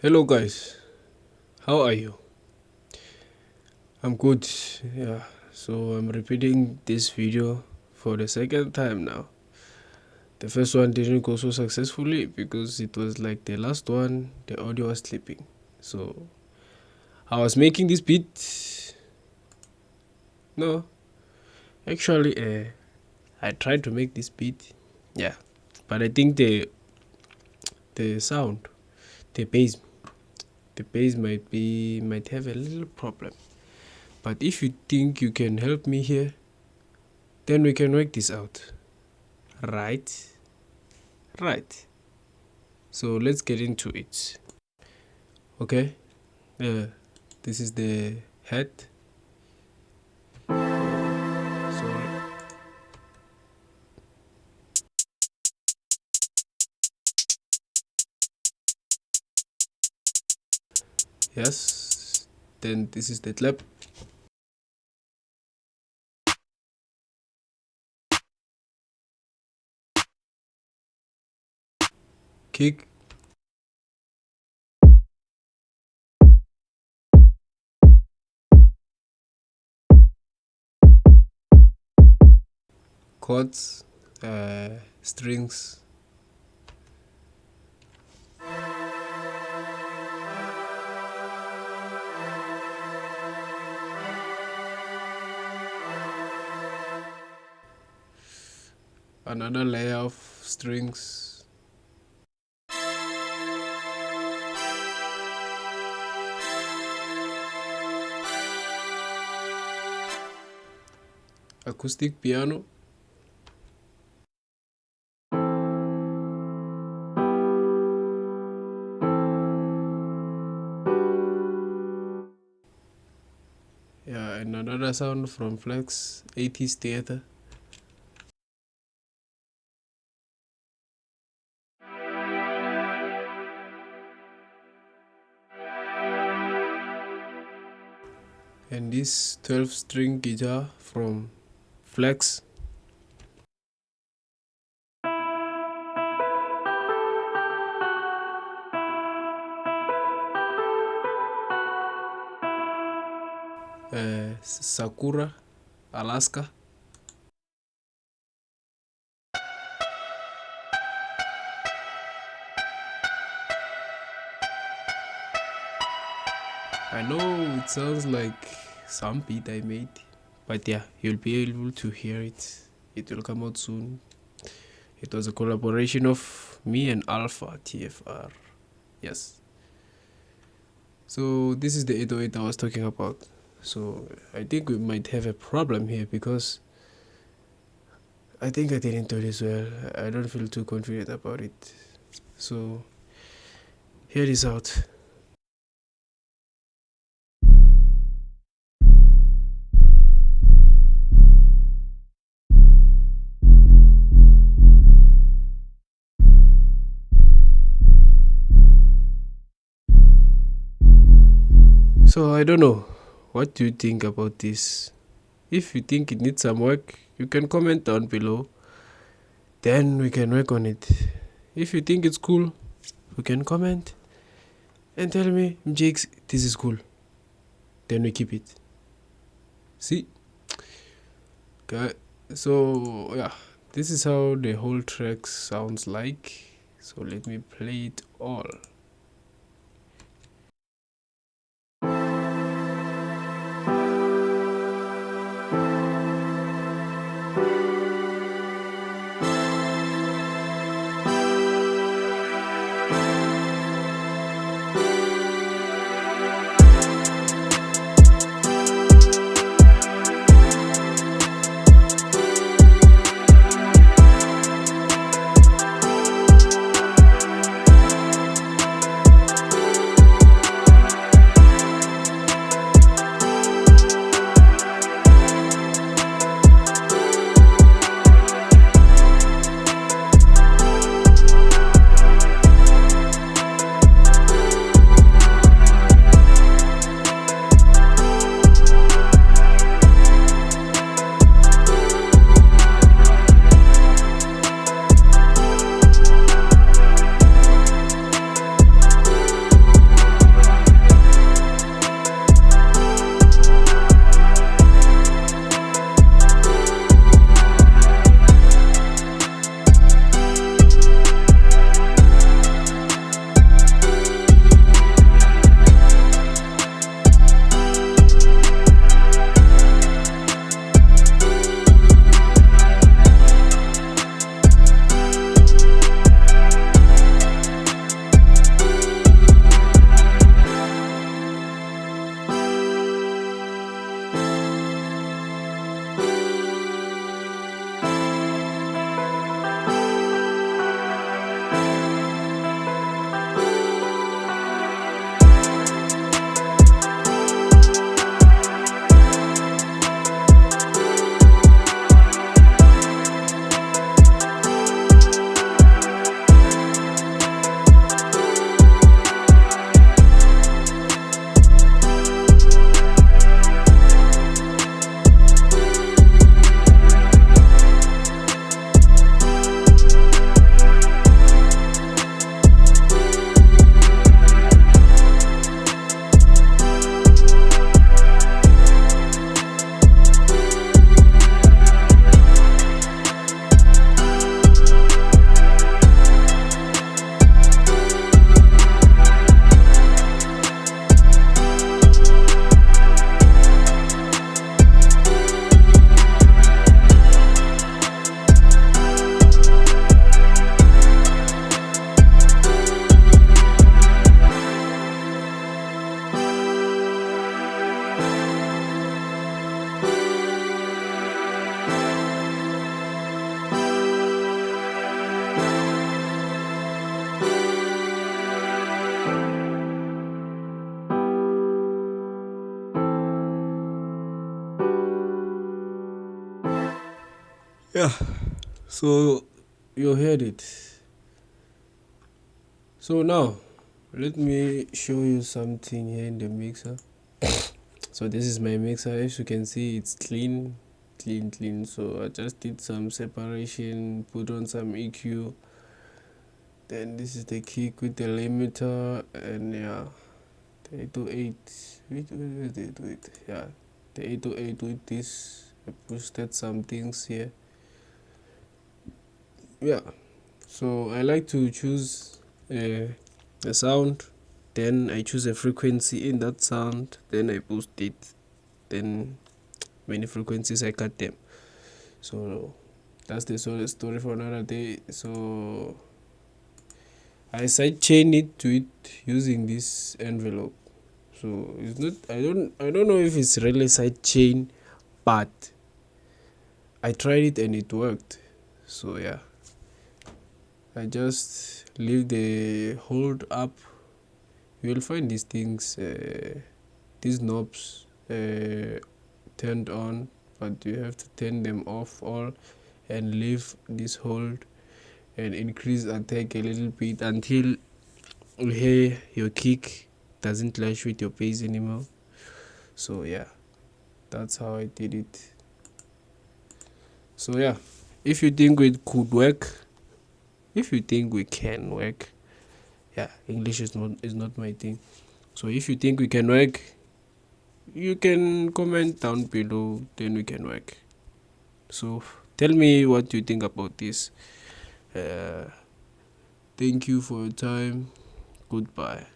Hello guys, how are you? I'm good. Yeah, so I'm repeating this video for the second time now. The first one didn't go so successfully because it was like the last one, the audio was sleeping. So I was making this beat. No, actually, I tried to make this beat. Yeah, but I think the sound, the bass, the bass might have a little problem. But if you think you can help me here, then we can work this out. Right? Right. So let's get into it. Okay. Uh, this is the head. So yes. Then this is the clap. Kick. Chords. Strings. Another layer of strings. Acoustic piano. Yeah, and another sound from Flex 80s Theater. And this 12-string guitar from Flex. Sakura, Alaska. I know it sounds like some beat I made, but yeah, you'll be able to hear it. It will come out soon. It was a collaboration of me and Alpha TFR. Yes. So this is the 808 I was talking about. So I think we might have a problem here because I think I didn't do this well. I don't feel too confident about it. So here it is out. So I don't know. What do you think about this? If you think it needs some work, you can comment down below. Then we can work on it. If you think it's cool, you can comment and tell me, Jakes, this is cool. Then we keep it. See? Okay. So yeah, this is how the whole track sounds like. So let me play it all. Yeah, so you heard it. So now let me show you something here in the mixer. So this is my mixer. As you can see, it's clean, clean. So I just did some separation, put on some EQ. Then this is the kick with the limiter, and yeah, the 808. Wait, the 808. Yeah, the 808 with this. I boosted some things here. Yeah, so I like to choose a sound, then I choose a frequency in that sound, then I boost it, then many frequencies I cut them. So that's the sort of story for another day. So I sidechain it to it using this envelope. So it's not, I don't know if it's really sidechain, but I tried it and it worked. So yeah, I just leave the hold up. You will find these things, these knobs turned on, but you have to turn them off all and leave this hold and increase attack a little bit until you hear your kick doesn't clash with your bass anymore. So yeah, that's how I did it. So yeah, if you think it could work, if you think we can work, yeah, English is not my thing. So if you think we can work, you can comment down below, then we can work. So tell me what you think about this. uh, Thank you for your time. Goodbye.